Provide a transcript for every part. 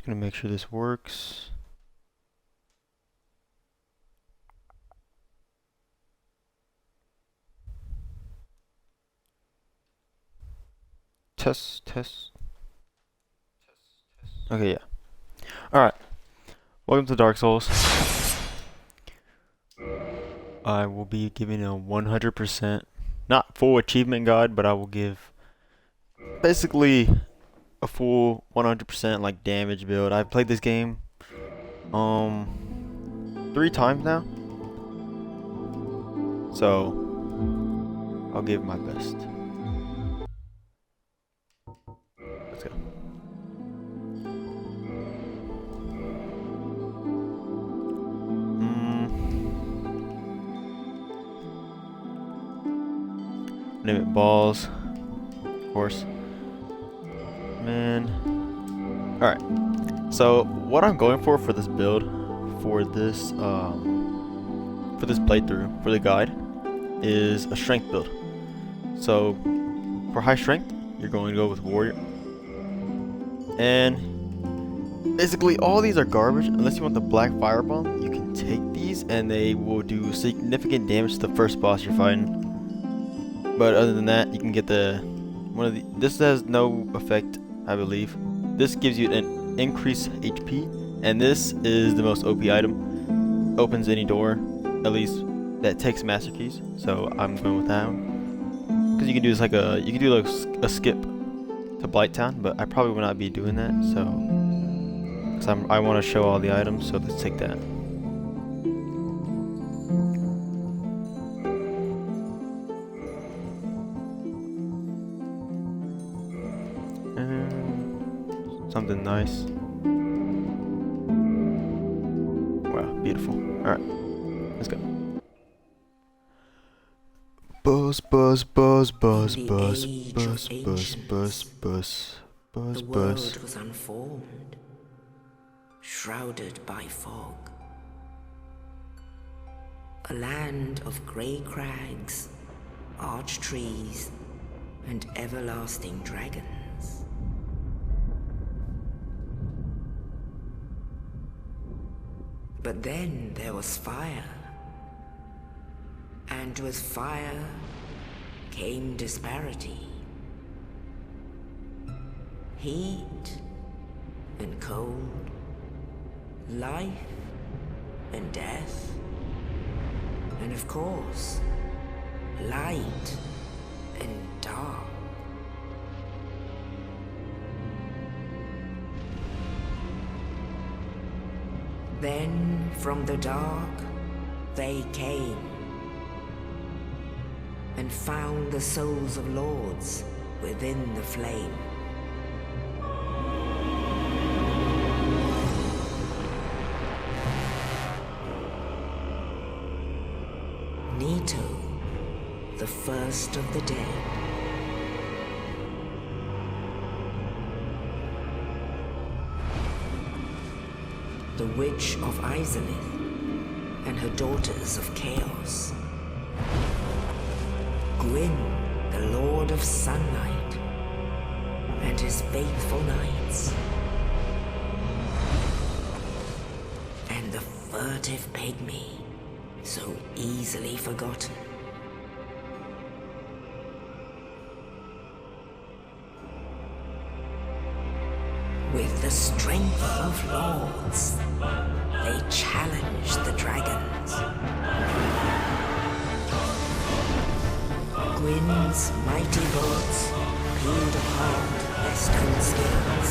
Gonna make sure this works. Test. Okay, yeah. Alright. Welcome to Dark Souls. I will be giving a 100%, not full achievement guide, but I will give basically a full 100% like damage build. I've played this game 3 times now. So I'll give my best. Let's go. Name it balls, of course. Man. Alright. So what I'm going for this build, for this playthrough, for the guide, is a strength build. So for high strength, you're going to go with warrior. And basically all these are garbage unless you want the black firebomb. You can take these and they will do significant damage to the first boss you're fighting. But other than that, you can get this has no effect, I believe. This gives you an increased HP, and this is the most OP item. Opens any door, at least that takes master keys. So I'm going with that one. Because you can do this like a skip to Blighttown, but I probably will not be doing that. So, because I want to show all the items, so let's take that. Something nice. Wow, beautiful. Alright, let's go. Buzz. The world was unformed, shrouded by fog. A land of grey crags, arch trees, and everlasting dragons. But then there was fire, and with fire came disparity. Heat and cold, life and death, and of course, light and dark. Then from the dark they came and found the souls of lords within the flame. Nito, the first of the dead. The Witch of Izalith and her daughters of Chaos. Gwyn, the Lord of Sunlight, and his faithful knights. And the furtive pygmy, so easily forgotten. With the strength of lords, they challenged the dragons. Gwyn's mighty bullets peeled apart their stone skills.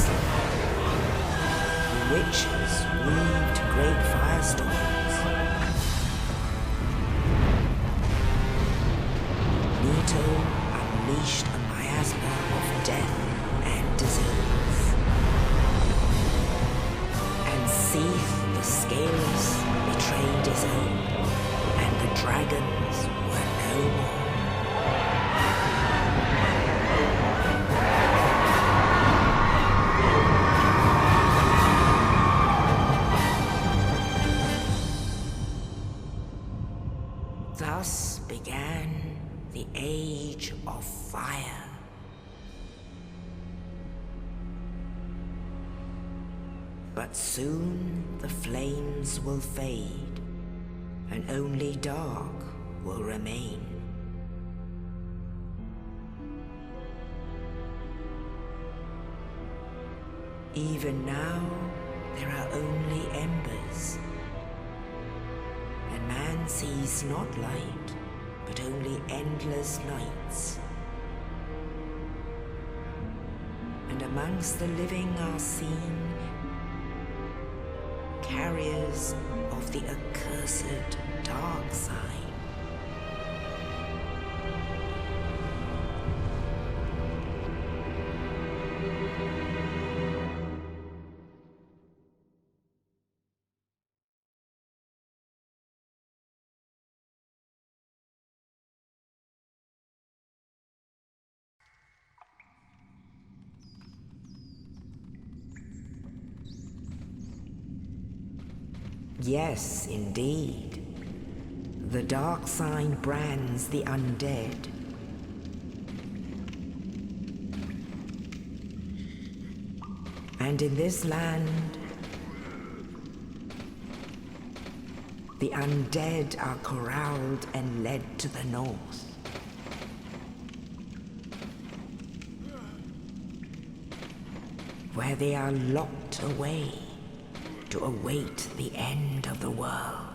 The witches weaved great firestorms. Nito unleashed a miasma of death and disease. Seath, the scales, betrayed his own, and the dragons were no more. Thus began the Age of Fire. But soon the flames will fade, and only dark will remain. Even now, there are only embers, and man sees not light, but only endless nights. And amongst the living are seen carriers of the accursed dark side. Yes, indeed. The dark side brands the undead. And in this land, the undead are corralled and led to the north. Where they are locked away to await the end of the world.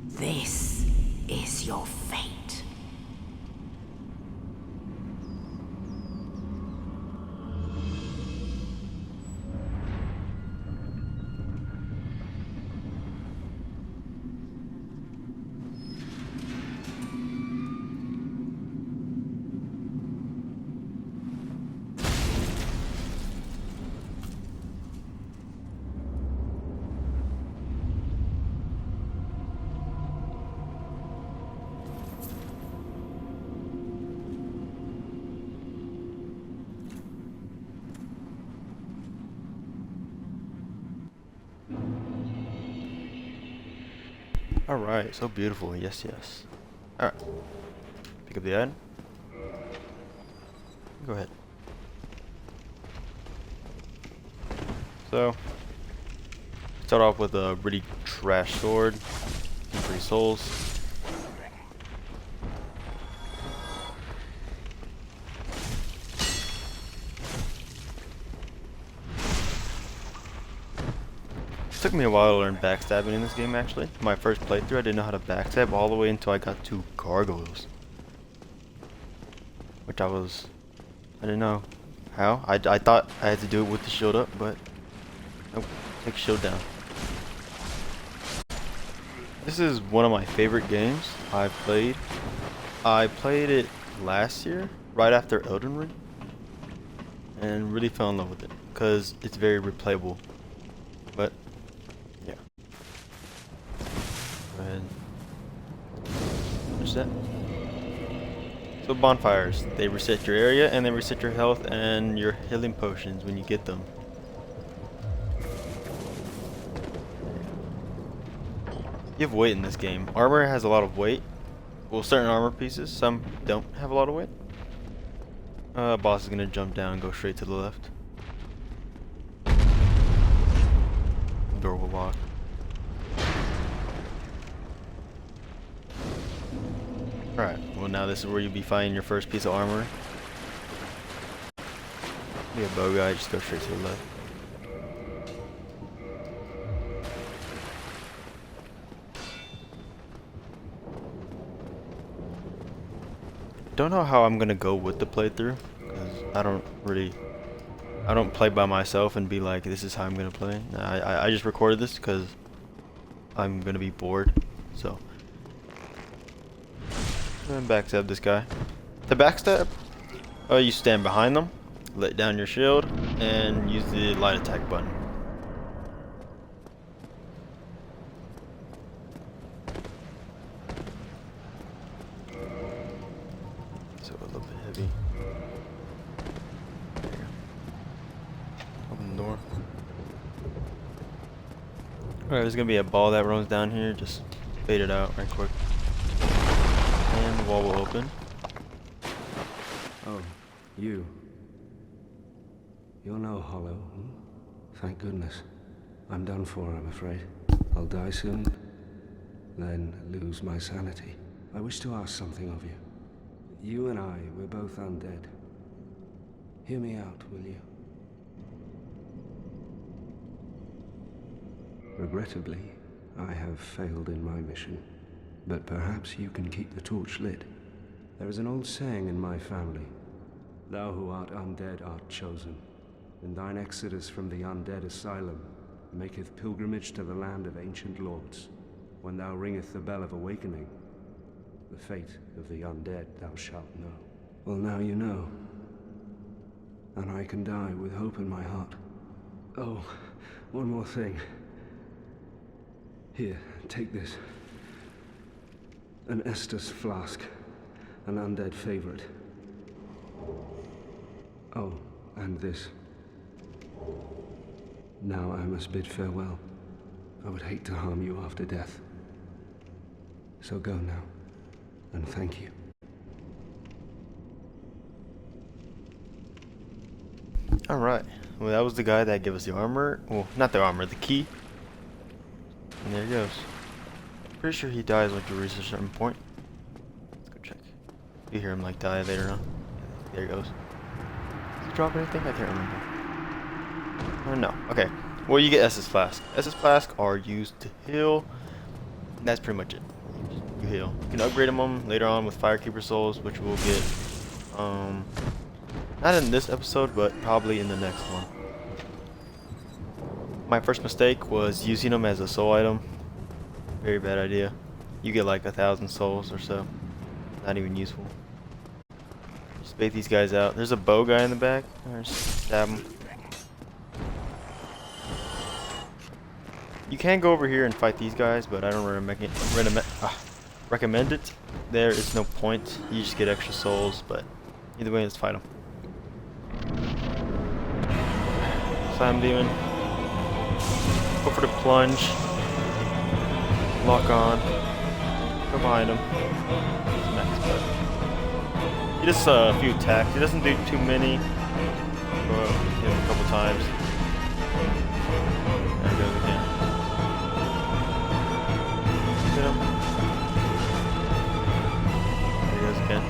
This is your fate. Alright, so beautiful. Yes, yes. Alright. Pick up the item. Go ahead. So, start off with a really trash sword. 3 souls. It took me a while to learn backstabbing in this game actually. My first playthrough I didn't know how to backstab all the way until I got to gargoyles. Which I didn't know how. I thought I had to do it with the shield up, but nope, take shield down. This is one of my favorite games I've played. I played it last year, right after Elden Ring, and really fell in love with it, because it's very replayable. But yeah. Go ahead. Finish that. So bonfires, they reset your area and they reset your health and your healing potions when you get them. You have weight in this game. Armor has a lot of weight. Well, certain armor pieces, some don't have a lot of weight. Boss is gonna jump down and go straight to the left. Door will lock. Alright, well now this is where you'll be finding your first piece of armor. Be a bow guy, just go straight to the left. Don't know how I'm gonna go with the playthrough, because I don't play by myself and be like, this is how I'm gonna play. Nah, I just recorded this because I'm gonna be bored, so. And backstab this guy. The backstab, you stand behind them, let down your shield, and use the light attack button. So a little bit heavy. There you go. Open the door. Alright, there's gonna be a ball that runs down here. Just fade it out right quick. And and the wall will open. Oh, you. You're no hollow. Thank goodness. I'm done for, I'm afraid. I'll die soon, then lose my sanity. I wish to ask something of you. You and I, we're both undead. Hear me out, will you? Regrettably, I have failed in my mission, but perhaps you can keep the torch lit. There is an old saying in my family, "Thou who art undead art chosen, and thine exodus from the undead asylum maketh pilgrimage to the land of ancient lords. When thou ringeth the bell of awakening, the fate of the undead thou shalt know." Well, now you know, and I can die with hope in my heart. Oh, one more thing. Here, take this. An Estus flask, an undead favorite. Oh, and this. Now I must bid farewell. I would hate to harm you after death. So go now, and thank you. Alright, well that was the guy that gave us the armor. Well, not the armor, the key. And there he goes. Pretty sure he dies like you reach a certain point. Let's go check. You hear him like die later on. There he goes. Did he drop anything? I can't remember. Oh no. Okay. Well, you get SS Flask. SS Flask are used to heal. And that's pretty much it. You heal. You can upgrade them later on with Firekeeper Souls, which we'll get. Not in this episode, but probably in the next one. My first mistake was using them as a soul item. Very bad idea. You get like 1,000 souls or so. Not even useful. Just bait these guys out. There's a bow guy in the back. Just stab him. You can go over here and fight these guys, but I don't recommend it. There is no point. You just get extra souls, but either way, let's fight them. Slam Demon. Go for the plunge. Lock on. Go behind him. He does a few attacks. He doesn't do too many. Go hit him a couple times. There he goes again. Hit him. There he goes again.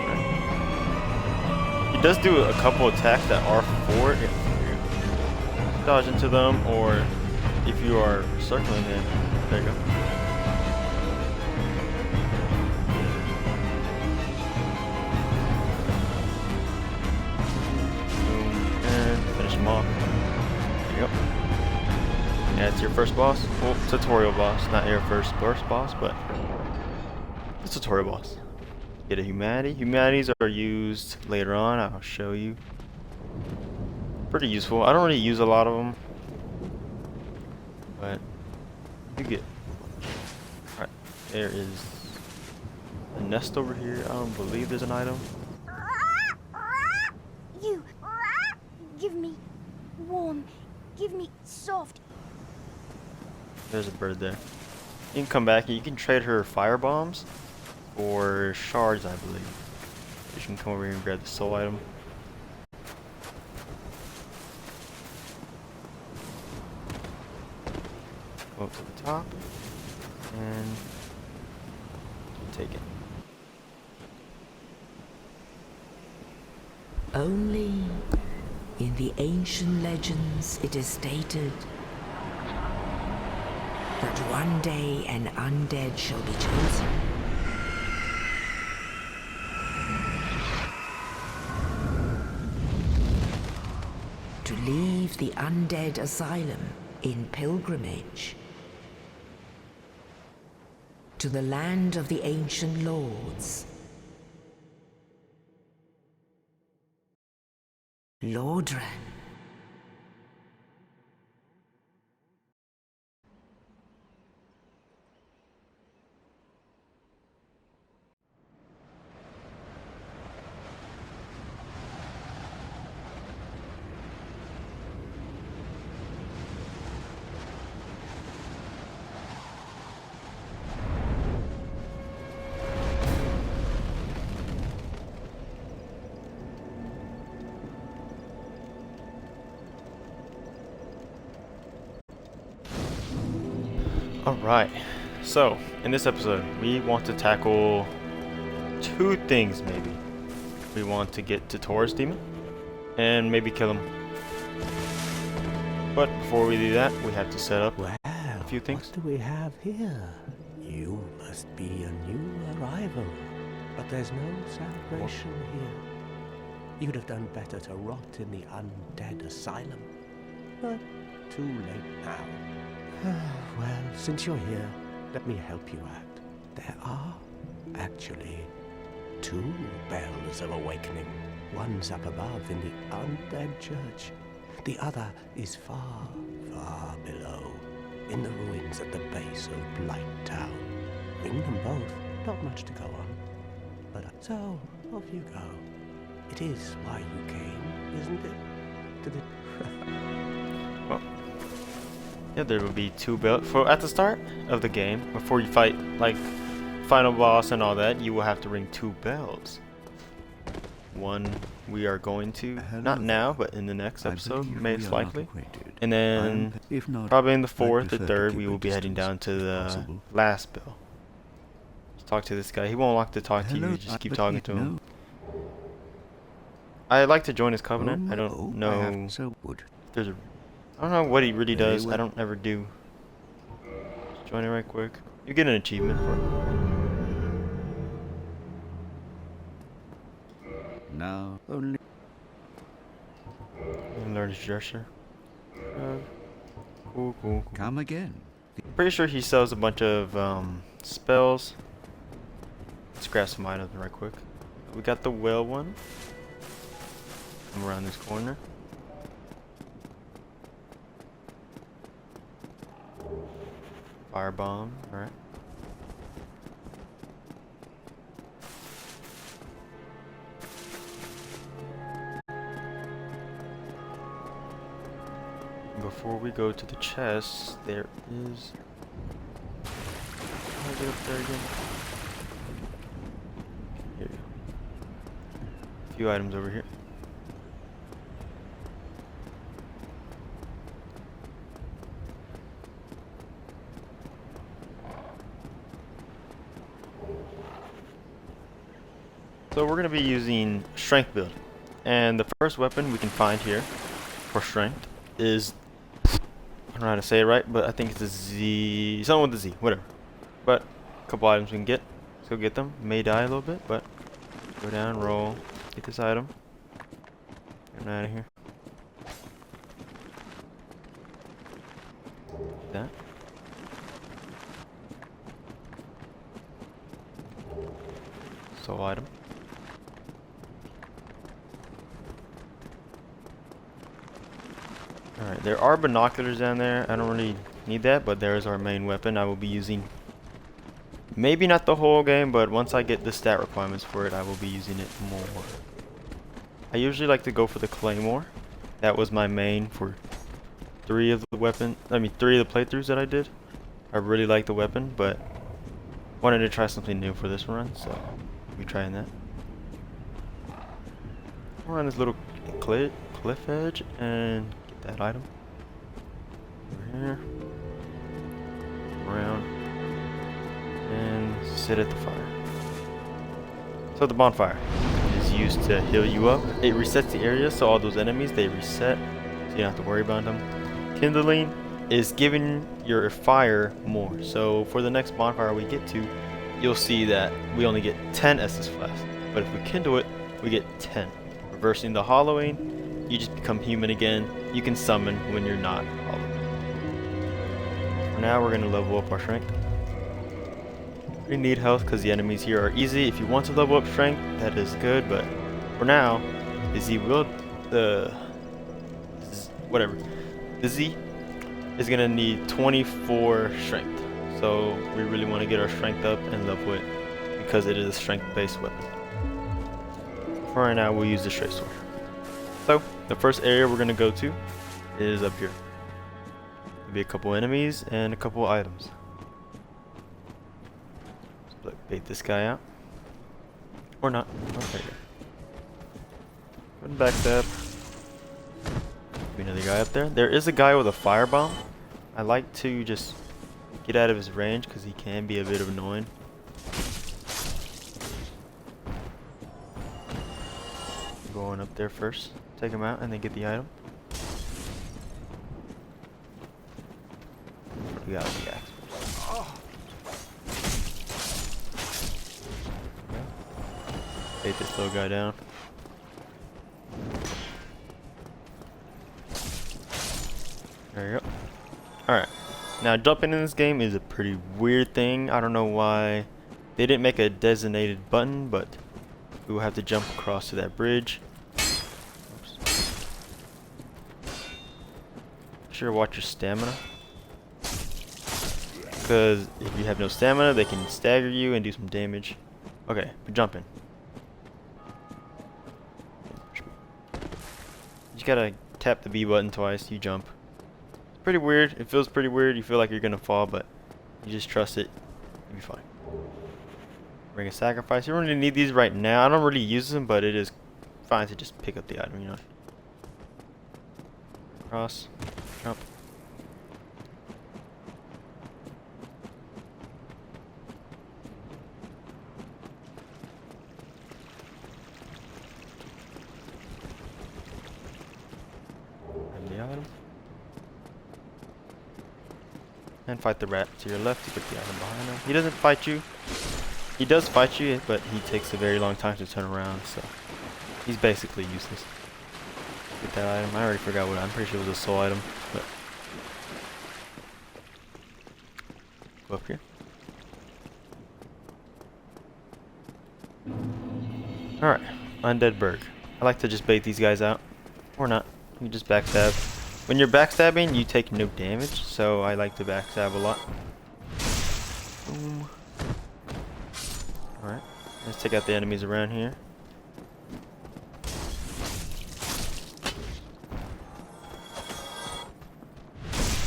Right. He does do a couple attacks that are for it. Dodge into them, or if you are circling them, there you go. Boom, and finish him off. There you go. Yeah, it's your first boss. Well, tutorial boss, not your first boss, but it's tutorial boss. Get a humanity. Humanities are used later on. I'll show you. Pretty useful. I don't really use a lot of them, but you get. Alright, there is a nest over here. I don't believe there's an item. You give me warm, give me soft. There's a bird there. You can come back and you can trade her fire bombs or shards, I believe. You can come over here and grab the soul item. Go up to the top and take it. Only in the ancient legends it is stated that one day an undead shall be chosen. To leave the undead asylum in pilgrimage to the land of the ancient lords. Lordran. Alright, so in this episode we want to tackle two things maybe. We want to get to Taurus Demon and maybe kill him. But before we do that, we have to set up Well, a few things. what do we have here? You must be a new arrival, but there's no celebration here. You'd have done better to rot in the undead asylum, but too late now. Well, since you're here, let me help you out. There are actually two bells of awakening. One's up above in the undead church. The other is far, far below, in the ruins at the base of Blight Town. Ring them both, not much to go on. But so, off you go. It is why you came, isn't it? To the... Well, yeah, there will be two bells. For at the start of the game, before you fight like final boss and all that, you will have to ring two bells. One we are going to, not now, but in the next episode, most likely. And then, if not, probably in the I'd fourth or prefer to third, keep we a will be heading down distance, to if the possible. last bell. Let's talk to this guy. He won't like to talk to you, Hello, just keep but talking you to him. know- I'd like to join his covenant. I Oh, don't no, I know haven't, so would. if there's a... I don't know what he really Very does. I well. don't ever do. Just join it right quick. You get an achievement for it. Now only And learn his gesture. Cool, cool. come again. Pretty sure he sells a bunch of spells. Let's grab some items right quick. We got the whale one. Come around this corner. Firebomb, alright. Before we go to the chest, there is... How is it up there again? Here we go. A few items over here. So we're going to be using strength build. And the first weapon we can find here for strength is... I don't know how to say it right, but I think it's a Z... Something with a Z, whatever. But a couple items we can get. Let's go get them. May die a little bit, but go down, roll, get this item. Get out of here. That. Soul item. Alright, there are binoculars down there. I don't really need that, but there's our main weapon I will be using. Maybe not the whole game, but once I get the stat requirements for it, I will be using it more. I usually like to go for the claymore. That was my main for three of the playthroughs that I did. I really like the weapon, but wanted to try something new for this run, so we'll be trying that. We're on this little cliff edge and get that item. Over here. Around. And sit at the fire. So the bonfire is used to heal you up. It resets the area, so all those enemies, they reset, so you don't have to worry about them. Kindling is giving your fire more. So for the next bonfire we get to, you'll see that we only get 10 Estus flasks. But if we kindle it, we get 10. Reversing the hollowing, you just become human again. You can summon when you're not hollowed. For now, we're going to level up our strength. We need health because the enemies here are easy. If you want to level up strength, that is good. But for now, the Z is going to need 24 strength. So we really want to get our strength up and level it because it is a strength-based weapon. For right now, we'll use the straight sword. So the first area we're going to go to is up here. There'll be a couple enemies and a couple items. Let's bait this guy out. Or not. Okay. Go back step. Be another guy up there. There is a guy with a firebomb. I like to just Get out of his range because he can be a bit of annoying. Going up there first. Take him out and then get the item. We got the axe. Take this little guy down. There you go. Alright. Now jumping in this game is a pretty weird thing. I don't know why they didn't make a designated button, but we will have to jump across to that bridge. Oops. Sure, watch your stamina. Because if you have no stamina, they can stagger you and do some damage. Okay, we're jumping. You just gotta tap the B button twice, you jump. It's pretty weird, it feels pretty weird, you feel like you're gonna fall, but you just trust it, you'll be fine. Bring a sacrifice, you don't really need these right now, I don't really use them, but it is fine to just pick up the item, you know. Cross, jump. And fight the rat to your left to get the item behind him. He doesn't fight you. He does fight you, but he takes a very long time to turn around, so he's basically useless. Get that item. I already forgot what. I'm pretty sure it was a soul item, but go up here. Alright, Undead Berg. I like to just bait these guys out. Or not. You just backstab. When you're backstabbing, you take no damage, so I like to backstab a lot. Boom. Alright, let's take out the enemies around here.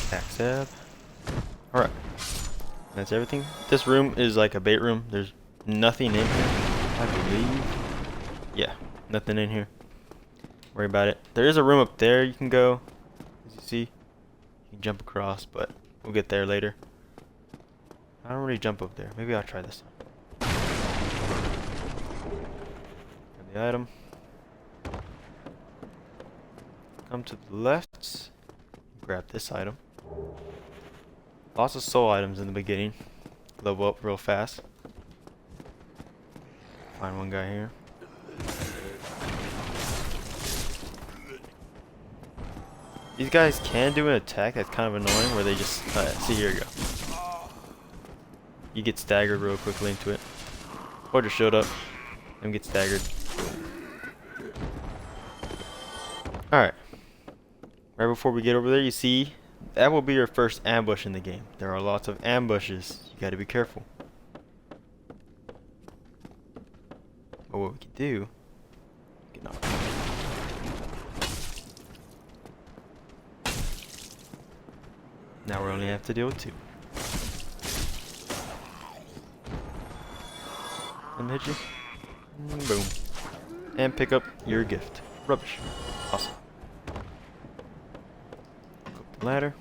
Backstab. Alright, that's everything. This room is like a bait room. There's nothing in here, I believe. Yeah, nothing in here. Worry about it. There is a room up there you can go. As you see, you can jump across, but we'll get there later. I don't really jump up there. Maybe I'll try this one. Grab the item. Come to the left. Grab this item. Lots of soul items in the beginning. Level up real fast. Find one guy here. These guys can do an attack that's kind of annoying where they just... see, here you go. You get staggered real quickly into it. Or just showed up and get staggered. Alright. Right before we get over there, you see, that will be your first ambush in the game. There are lots of ambushes. You gotta be careful. But what we can do... Get knocked out. Now we only have to deal with 2. And hit you. And boom. And pick up your gift. Rubbish. Awesome. Go up the ladder.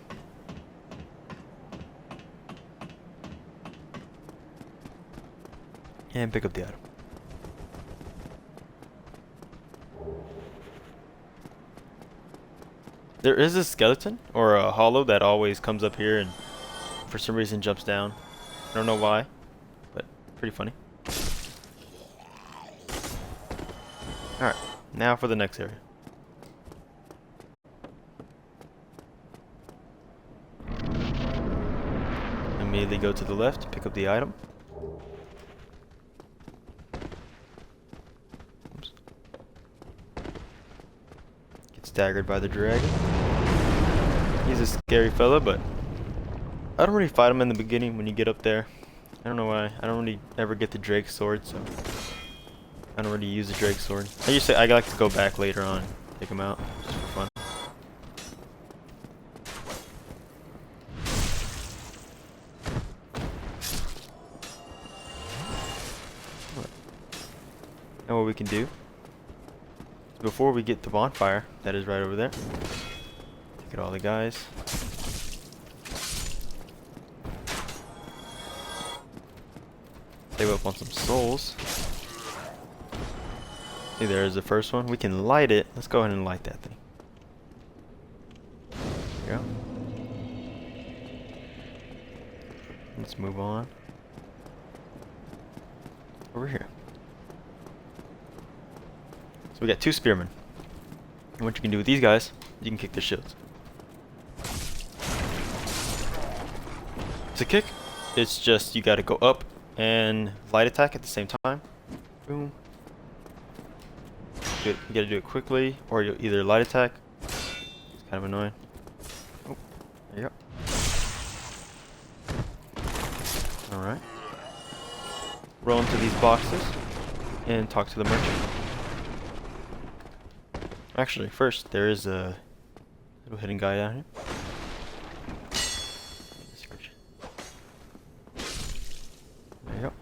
And pick up the item. There is a skeleton or a hollow that always comes up here and for some reason jumps down. I don't know why, but pretty funny. Alright, now for the next area. Immediately go to the left, pick up the item. Oops. Get staggered by the dragon. He's a scary fella, but I don't really fight him in the beginning when you get up there. I don't know why. I don't really ever get the Drake sword, so I don't really use the Drake sword. I like to go back later on, take him out, just for fun. Now what we can do, before we get the bonfire, that is right over there. Take out all the guys. Save up on some souls. See, there's the first one. We can light it. Let's go ahead and light that thing. There we go. Let's move on. Over here. So we got 2 spearmen. And what you can do with these guys, you can kick their shields. To kick, it's just you gotta go up and light attack at the same time. Boom. You gotta do it quickly, or you'll either light attack. It's kind of annoying. Oh, there you go. Alright. Roll into these boxes and talk to the merchant. Actually, first, there is a little hidden guy down here. There you go.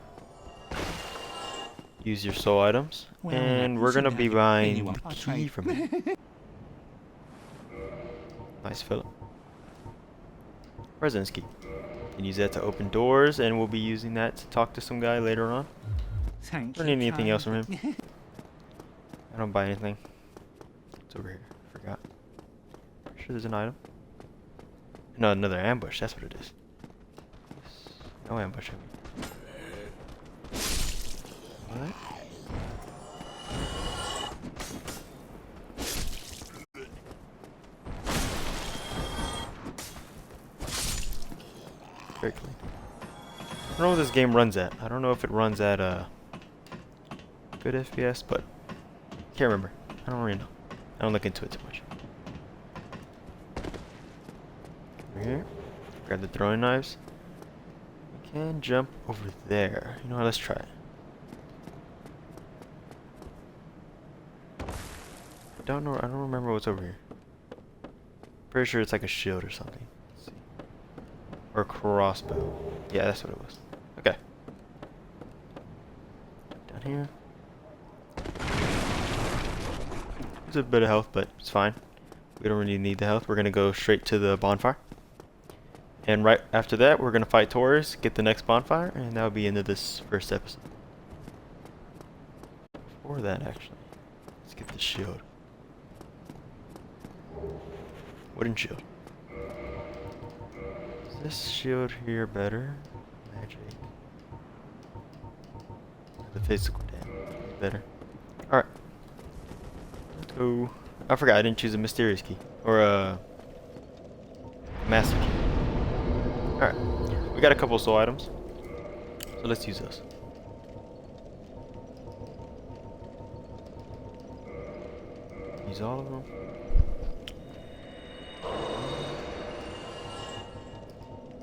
Use your soul items, Well, and we're gonna be buying the key from him. Nice Philip. Residence key. You can use that to open doors, and we'll be using that to talk to some guy later on. Thank Don't you. need anything else from kind. him. I don't buy anything. It's over here. Forgot. Sure, there's an item. No, another ambush. That's what it is. No ambush. What? Very clean. I don't know what this game runs at. I don't know if it runs at good FPS, but can't remember. I don't really know. I don't look into it too much. Over here. Grab the throwing knives. We can jump over there. You know what? Let's try it. I don't know. I don't remember what's over here. Pretty sure it's like a shield or something. Let's see. Or a crossbow. Yeah, that's what it was. Okay. Down here. There's a bit of health, but it's fine. We don't really need the health. We're gonna go straight to the bonfire. And right after that, we're gonna fight Taurus, get the next bonfire, and that'll be into this first episode. Before that, actually, let's get the shield. Wooden shield. Is this shield here better? Magic. The physical damage better. Alright. Let's go. I forgot I didn't choose a mysterious key. Or a master key. Alright. We got a couple of soul items. So let's use those. Use all of them.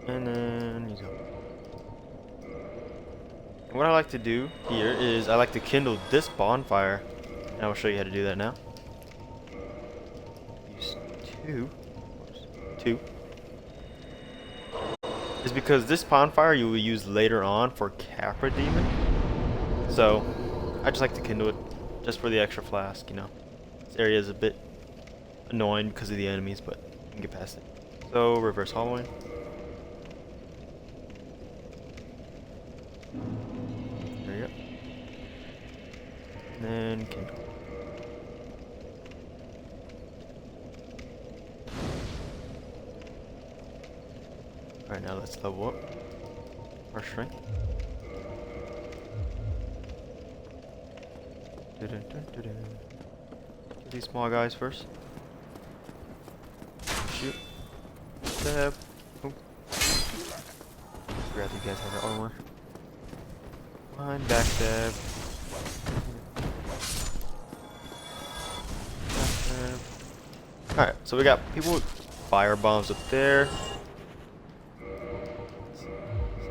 And then use all. And what I like to do here is I like to kindle this bonfire. And I will show you how to do that now. Use two. Is because this bonfire you will use later on for Capra Demon. So I just like to kindle it just for the extra flask, you know. This area is a bit annoying because of the enemies, but you can get past it. So reverse hollowing. There you go. And then kindle. Alright, now let's level up our strength. Get these small guys first. Shoot. Stab. Oh. Forgot you guys have your armor. One backstab. Backstab. Alright, so we got people with fire bombs up there.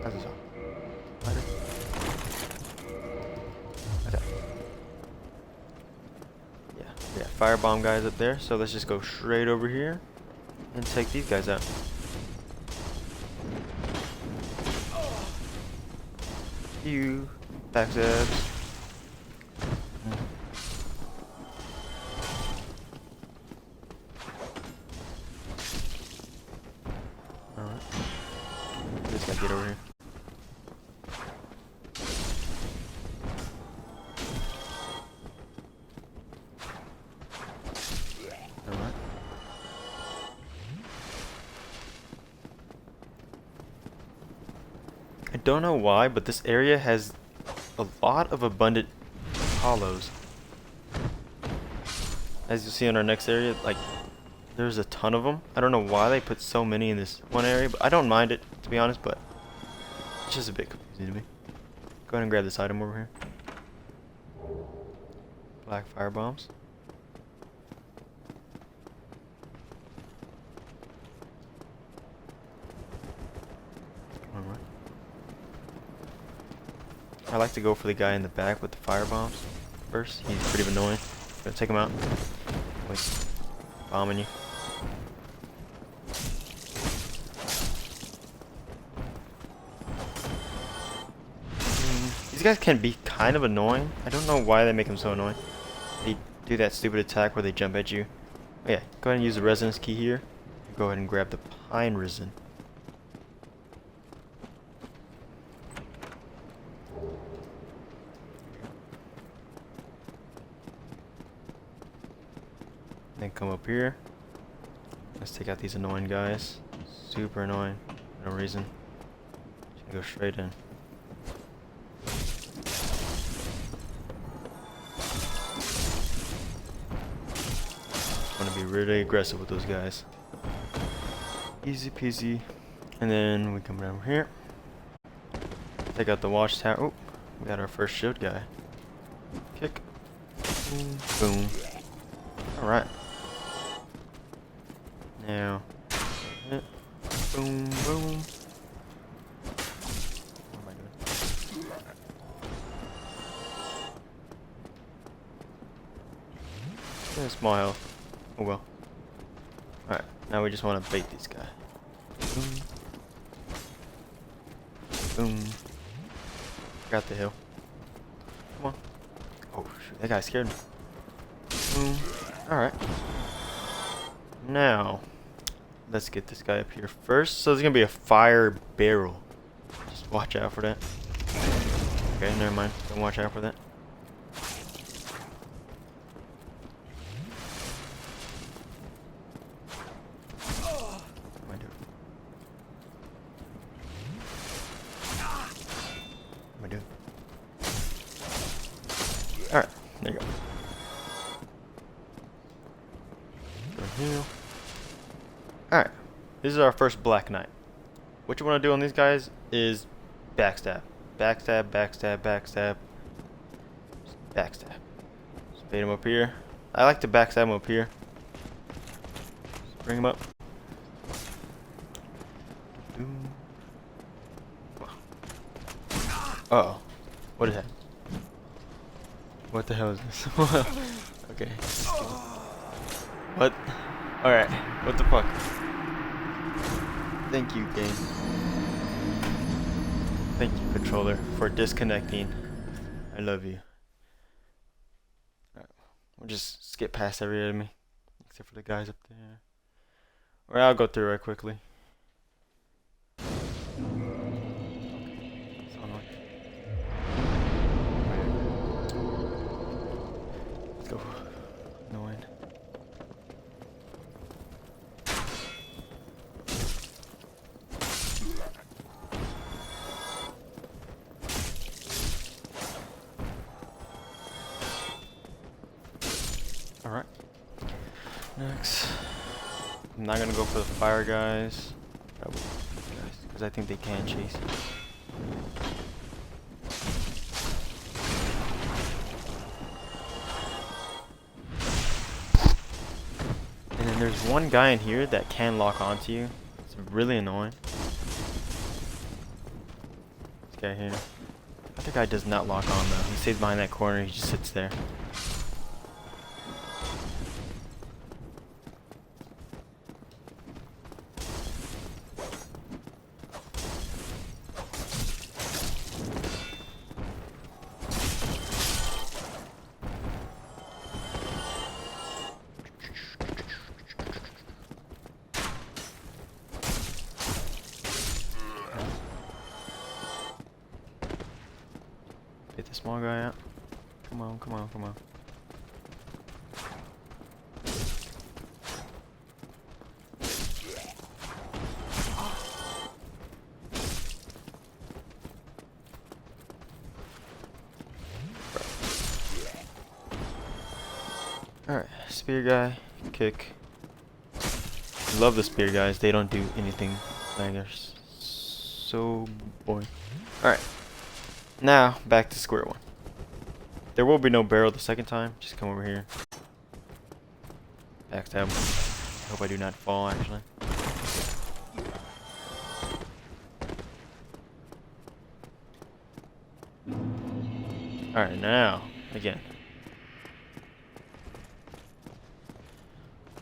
How's this on? Lighter? Okay. Yeah, firebomb guys up there. So let's just go straight over here and take these guys out. You backstabs. Alright. Just gotta get over here. I don't know why, but this area has a lot of abundant hollows. As you'll see in our next area, like, there's a ton of them. I don't know why they put so many in this one area, but I don't mind it, to be honest, but it's just a bit confusing to me. Go ahead and grab this item over here. Black fire bombs. Alright. I like to go for the guy in the back with the fire bombs first. He's pretty annoying. Gonna take him out. Like, bombing you. These guys can be kind of annoying. I don't know why they make them so annoying. They do that stupid attack where they jump at you. Oh yeah, go ahead and use the resonance key here. Go ahead and grab the pine resin. Then come up here. Let's take out these annoying guys. Super annoying. For no reason. Just go straight in. I'm gonna be really aggressive with those guys. Easy peasy. And then we come down here. Take out the watchtower. Oh, we got our first shield guy. Kick. Boom. Boom. Alright. Now. Hit. Boom, boom. What am I doing? Yeah, small health. Oh well. Alright, now we just want to bait this guy. Boom. Boom. Got the hill. Come on. Oh shoot, that guy scared me. Boom. Alright. Now, let's get this guy up here first. So there's gonna be a fire barrel. Just watch out for that. Okay, never mind. Don't watch out for that. Alright, there you go. Go here. Alright, this is our first Black Knight. What you want to do on these guys is backstab. Backstab, backstab, backstab. Just backstab. Just bait him up here. I like to backstab him up here. Just bring him up. Uh-oh. What is that? What the hell is this? Okay. What? Alright. What the fuck? Thank you, game. Thank you, controller, for disconnecting. I love you. Alright. We'll just skip past every enemy. Except for the guys up there. Or I'll go through right quickly. Go. Annoying. Alright. Next. I'm not gonna go for the fire guys. Because I think they can chase you. There's one guy in here that can lock onto you. It's really annoying. This guy here. The other guy does not lock on though. He stays behind that corner. He just sits there. Get the small guy out. Come on, come on, come on. Alright, spear guy, kick. Love the spear guys, they don't do anything. They're so boring. Alright, now back to square one. There will be no barrel the second time, just come over here. Backstab. I hope I do not fall actually. Alright, now, again.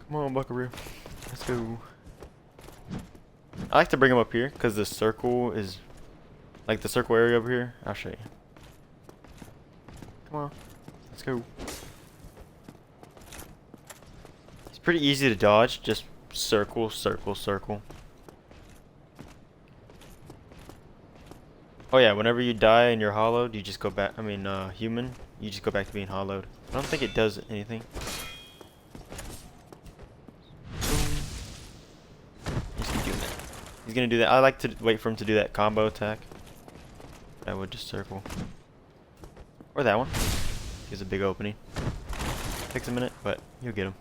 Come on, Buckaroo. Let's go. I like to bring him up here because the circle is like the circle area over here. I'll show you. Come on. Let's go. It's pretty easy to dodge. Just circle, circle, circle. Oh yeah, whenever you die and you're hollowed, you just go back, human, you just go back to being hollowed. I don't think it does anything. He's gonna do that. He's gonna do that. I like to wait for him to do that combo attack. I would just circle. Or that one. Gives a big opening. Takes a minute, but you'll get him.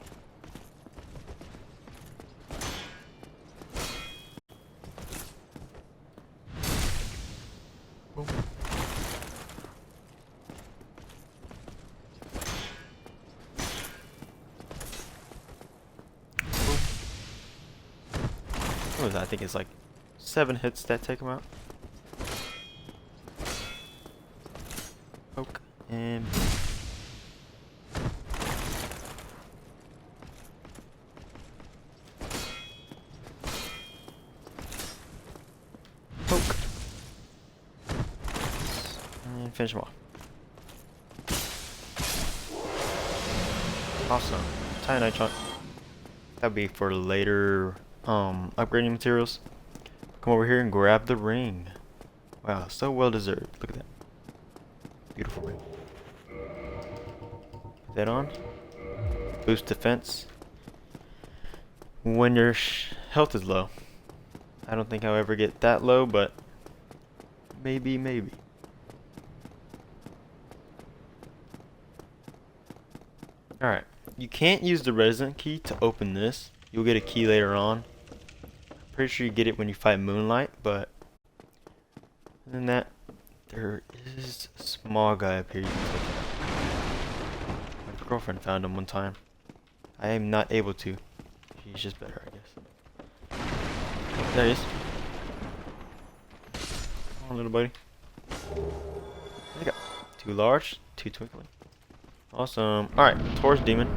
What was that? I think it's like 7 hits that take him out. Poke and poke and finish him off. Awesome. Titanite chunk. That'd be for later upgrading materials. Come over here and grab the ring. Wow, so well deserved. Look at that. Beautiful ring. Put that on. Boost defense. When your health is low. I don't think I'll ever get that low, but maybe. Alright. You can't use the resident key to open this. You'll get a key later on. Pretty sure you get it when you fight Moonlight, but other than that, there is a small guy up here you can take out. My girlfriend found him one time. I am not able to. She's just better, I guess. There he is. Come on, little buddy. There you go. Too large, too twinkling. Awesome. Alright, Taurus Demon.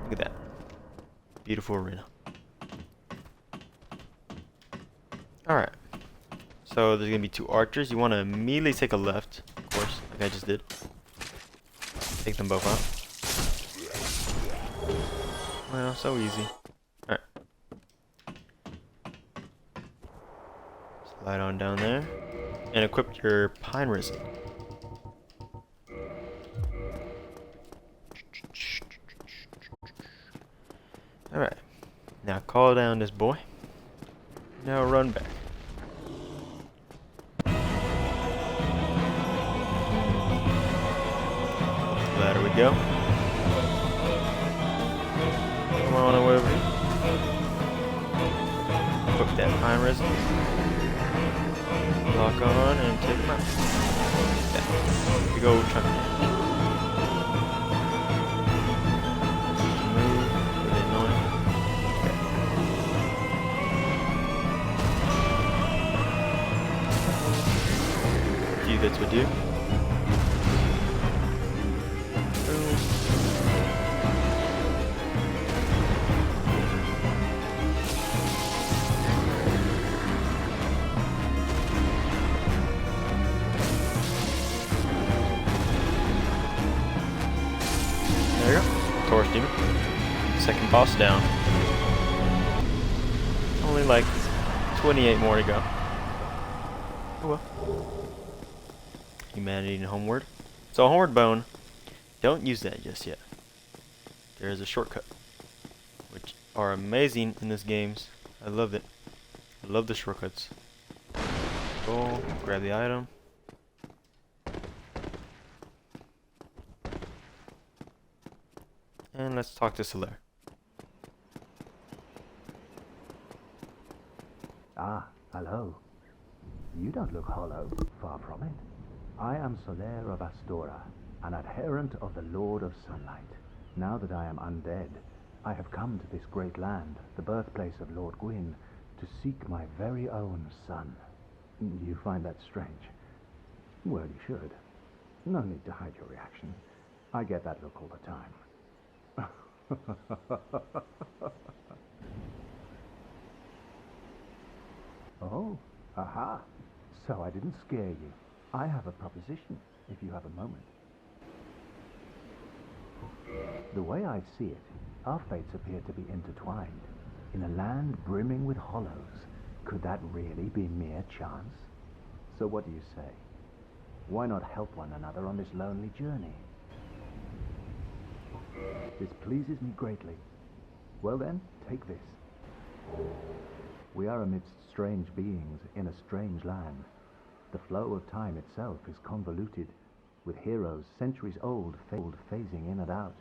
Look at that. Beautiful arena. Alright. So there's gonna be 2 archers. You wanna immediately take a left, of course, like I just did. Take them both out. Well, so easy. Alright. Slide on down there. And equip your pine resin. Alright. Now call down this boy. Now run back. Ladder we go. Come on over here. Hook that pine resin. Lock on and take him out. That big old chunk. That's what do. Boom. There you go. Taurus Demon. Second boss down. Only like 28 more to go. Oh well. Humanity and Homeward. So Homeward Bone, don't use that just yet. There is a shortcut, which are amazing in this games. I love it. I love the shortcuts. Go, grab the item. And let's talk to Solaire. Ah, hello. You don't look hollow, far from it. I am Solaire of Astora, an adherent of the Lord of Sunlight. Now that I am undead, I have come to this great land, the birthplace of Lord Gwyn, to seek my very own son. You find that strange? Well, you should. No need to hide your reaction. I get that look all the time. Oh, aha. So I didn't scare you. I have a proposition, if you have a moment. The way I see it, our fates appear to be intertwined. In a land brimming with hollows, could that really be mere chance? So what do you say? Why not help one another on this lonely journey? This pleases me greatly. Well then, take this. We are amidst strange beings in a strange land. The flow of time itself is convoluted, with heroes centuries old phasing in and out.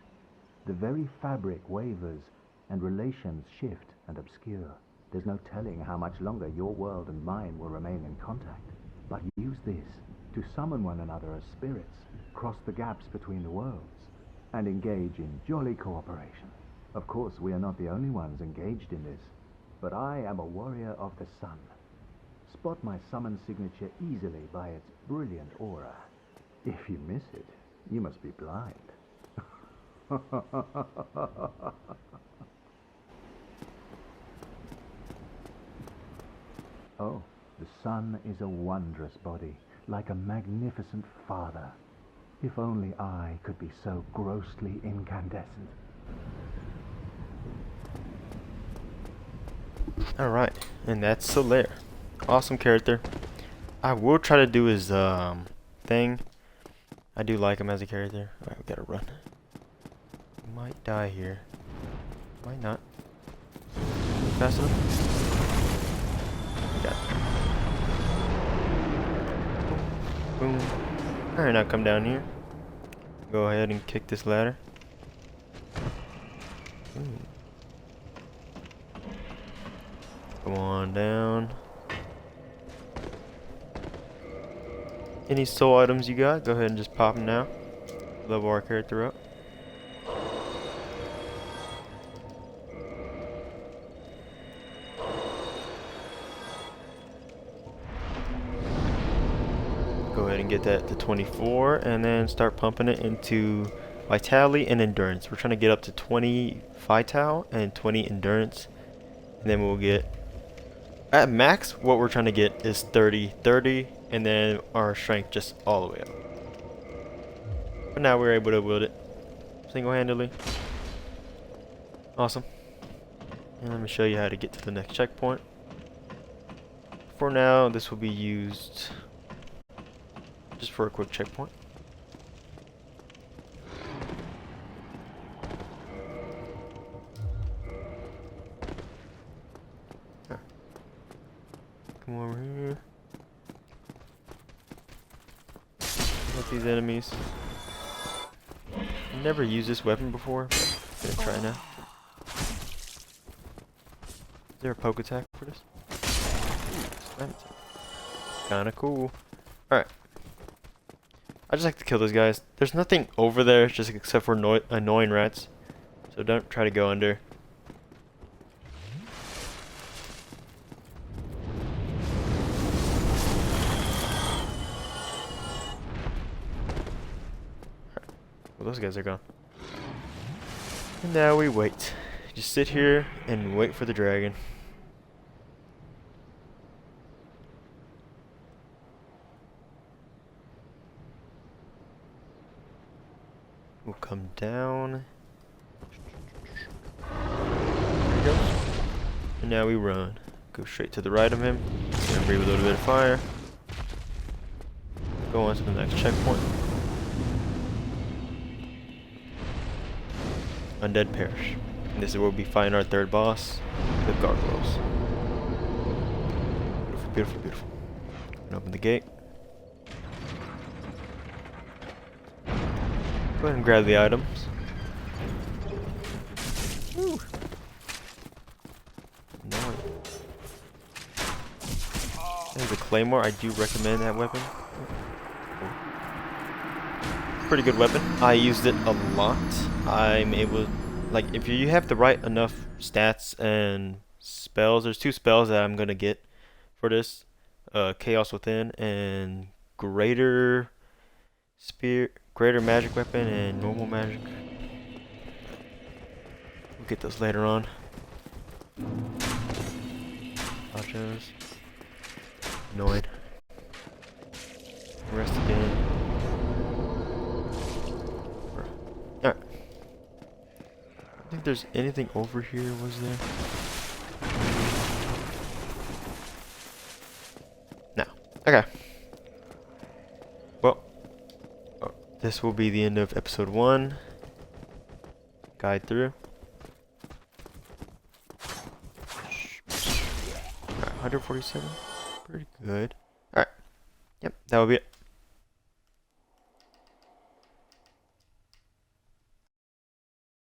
The very fabric wavers, and relations shift and obscure. There's no telling how much longer your world and mine will remain in contact. But use this to summon one another as spirits, cross the gaps between the worlds, and engage in jolly cooperation. Of course, we are not the only ones engaged in this, but I am a warrior of the sun. Spot my summon signature easily by its brilliant aura. If you miss it, you must be blind. Oh, the sun is a wondrous body, like a magnificent father. If only I could be so grossly incandescent. Alright, and that's Solaire. Awesome character. I will try to do his thing. I do like him as a character. Alright, we gotta run. Might die here. Might not. Fast enough? Got it. Boom. Alright, now come down here. Go ahead and kick this ladder. Ooh. Come on down. Any soul items you got, go ahead and just pop them now. Level our character up. Go ahead and get that to 24 and then start pumping it into vitality and endurance. We're trying to get up to 20 vital and 20 endurance, and then we'll get at max what we're trying to get is 30, and then our strength just all the way up. But now we're able to wield it single-handedly. Awesome. And let me show you how to get to the next checkpoint. For now, this will be used just for a quick checkpoint. Come over here. Let these enemies. I've never used this weapon before, but I'm gonna try now. Is there a poke attack for this? Kinda cool. Alright. I just like to kill those guys. There's nothing over there just except for annoying rats. So don't try to go under. Well, those guys are gone. And now we wait. Just sit here and wait for the dragon. We'll come down. There he goes. And now we run. Go straight to the right of him. And breathe a little bit of fire. Go on to the next checkpoint. Undead Parish. And this is where we'll be fighting our third boss, the gargoyles. Beautiful, beautiful, beautiful. And open the gate. Go ahead and grab the items. Woo. No. There's a claymore. I do recommend that weapon. Pretty good weapon. I used it a lot. I'm able, like, if you have the right enough stats and spells, there's 2 spells that I'm gonna get for this. Chaos Within and Greater Spear, Greater Magic Weapon and Normal Magic. We'll get those later on. Nachos. Annoyed. Rest again. Alright. I think there's anything over here, was there? No. Okay. Well, this will be the end of episode 1. Guide through. Alright, 147. Pretty good. Alright. Yep, that will be it.